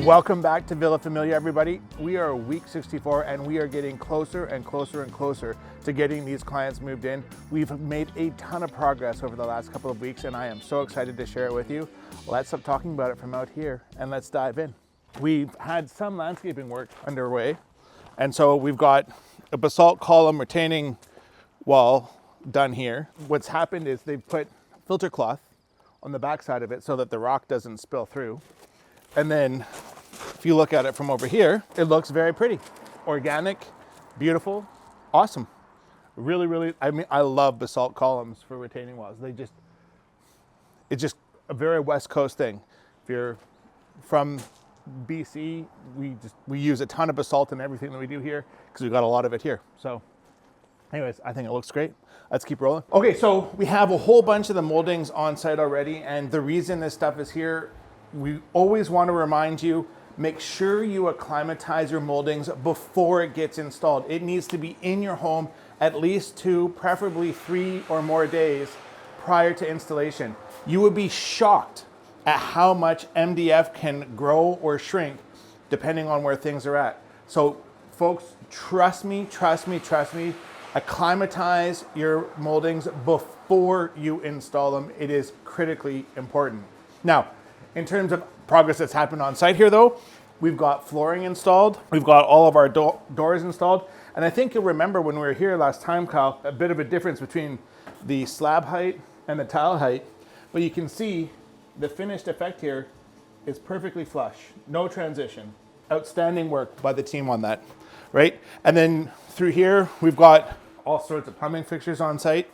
Welcome back to Villa Famiglia, everybody. We are week 64 and we are getting closer and closer and closer to getting these clients moved in. We've made a ton of progress over the last couple of weeks and I am so excited to share it with you. Let's stop talking about it from out here and let's dive in. We've had some landscaping work underway, and so we've got a basalt column retaining wall done here. What's happened is they've put filter cloth on the back side of it so that the rock doesn't spill through. And then if you look at it from over here, it looks very pretty. Organic, beautiful, awesome. Really, I love basalt columns for retaining walls. It's just a very West Coast thing. If you're from BC, we use a ton of basalt in everything that we do here because we've got a lot of it here. So anyways, I think it looks great. Let's keep rolling. Okay, so we have a whole bunch of the moldings on site already, and the reason this stuff is here, we always want to remind you, make sure you acclimatize your moldings before it gets installed. It needs to be in your home at least 2, preferably 3 or more days prior to installation. You would be shocked at how much MDF can grow or shrink depending on where things are at. So folks, trust me, acclimatize your moldings before you install them. It is critically important. Now, in terms of progress that's happened on site here though, we've got flooring installed, we've got all of our doors installed, and I think you'll remember when we were here last time, Kyle, a bit of a difference between the slab height and the tile height, but you can see the finished effect here is perfectly flush, no transition. Outstanding work by the team on that, right? And then through here, we've got all sorts of plumbing fixtures on site,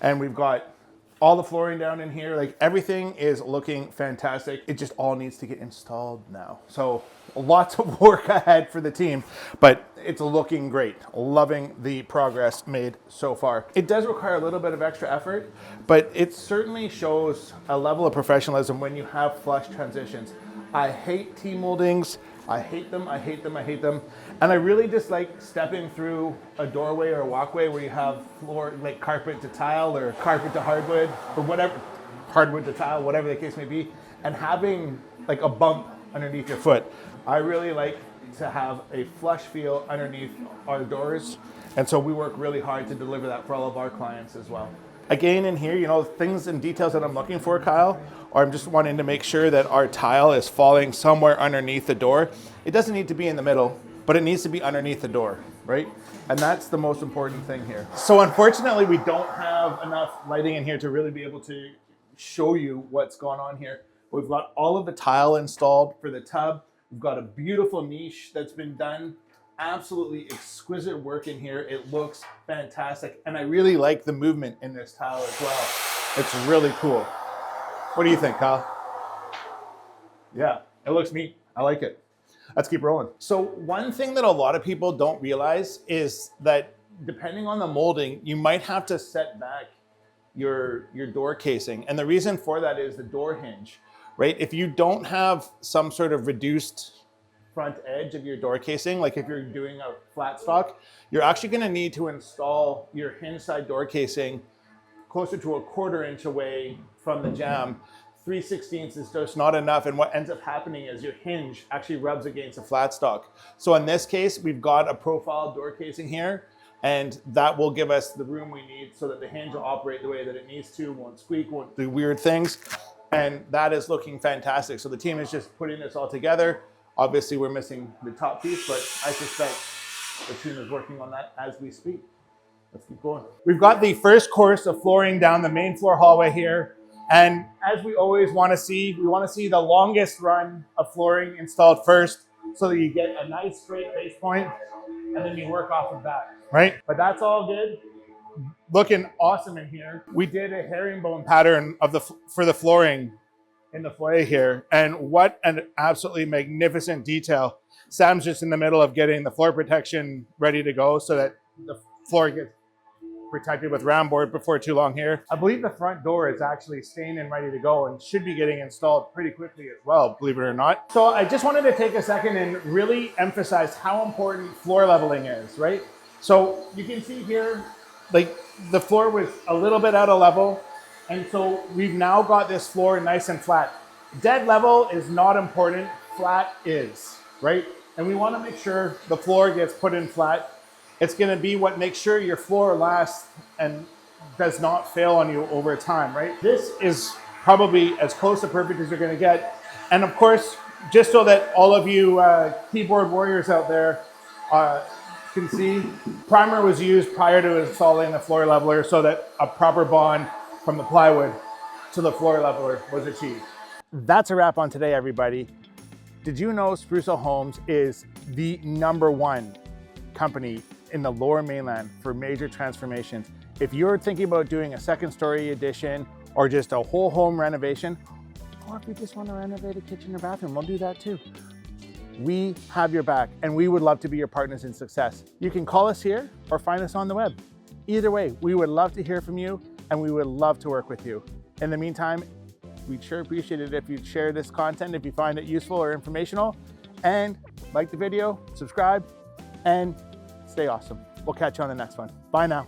and we've got all the flooring down in here. Like, everything is looking fantastic. It just all needs to get installed now. So lots of work ahead for the team, but it's looking great. Loving the progress made so far. It does require a little bit of extra effort, but it certainly shows a level of professionalism when you have flush transitions. I hate T-moldings. I hate them. And I really dislike stepping through a doorway or a walkway where you have floor, like carpet to tile or carpet to hardwood or whatever, hardwood to tile, whatever the case may be, and having like a bump underneath your foot. I really like to have a flush feel underneath our doors. And so we work really hard to deliver that for all of our clients as well. Again, in here, you know, things and details that I'm looking for, Kyle, or I'm just wanting to make sure that our tile is falling somewhere underneath the door. It doesn't need to be in the middle, but it needs to be underneath the door, right? And that's the most important thing here. So unfortunately, we don't have enough lighting in here to really be able to show you what's going on here. We've got all of the tile installed for the tub. We've got a beautiful niche that's been done. Absolutely exquisite work in here. It looks fantastic. And I really like the movement in this tile as well. It's really cool. What do you think, Kyle? Yeah, it looks neat. I like it. Let's keep rolling. So one thing that a lot of people don't realize is that depending on the molding, you might have to set back your door casing. And the reason for that is the door hinge, right? If you don't have some sort of reduced front edge of your door casing, like if you're doing a flat stock, you're actually going to need to install your hinge side door casing closer to 1/4 inch away from the jamb. 3/16 is just not enough, and what ends up happening is your hinge actually rubs against a flat stock. So in this case, we've got a profile door casing here, and that will give us the room we need so that the hinge will operate the way that it needs to, won't squeak, won't do weird things, and that is looking fantastic. So the team is just putting this all together. Obviously, we're missing the top piece, but I suspect the team is working on that as we speak. Let's keep going. We've got the first course of flooring down the main floor hallway here. And as we always want to see, we want to see the longest run of flooring installed first so that you get a nice straight base point and then you work off of that, right? But that's all good. Looking awesome in here. We did a herringbone pattern for the flooring in the foyer here, and what an absolutely magnificent detail. Sam's just in the middle of getting the floor protection ready to go so that the floor gets protected with round board before too long here. I believe the front door is actually stained and ready to go and should be getting installed pretty quickly as well, believe it or not. So I just wanted to take a second and really emphasize how important floor leveling is, right? So you can see here, like the floor was a little bit out of level. And so we've now got this floor nice and flat. Dead level is not important. flat is, right? And we want to make sure the floor gets put in flat. It's going to be what makes sure your floor lasts and does not fail on you over time, right? This is probably as close to perfect as you're going to get. And of course, just so that all of you keyboard warriors out there can see, primer was used prior to installing the floor leveler so that a proper bond from the plywood to the floor leveler was achieved. That's a wrap on today, everybody. Did you know Sprucehill Homes is the #1 company in the Lower Mainland for major transformations? If you're thinking about doing a second story addition or just a whole home renovation, or if you just want to renovate a kitchen or bathroom, we'll do that too. We have your back and we would love to be your partners in success. You can call us here or find us on the web. Either way, we would love to hear from you and we would love to work with you. In the meantime, we'd sure appreciate it if you'd share this content if you find it useful or informational, and like the video, subscribe, and stay awesome. We'll catch you on the next one. Bye now.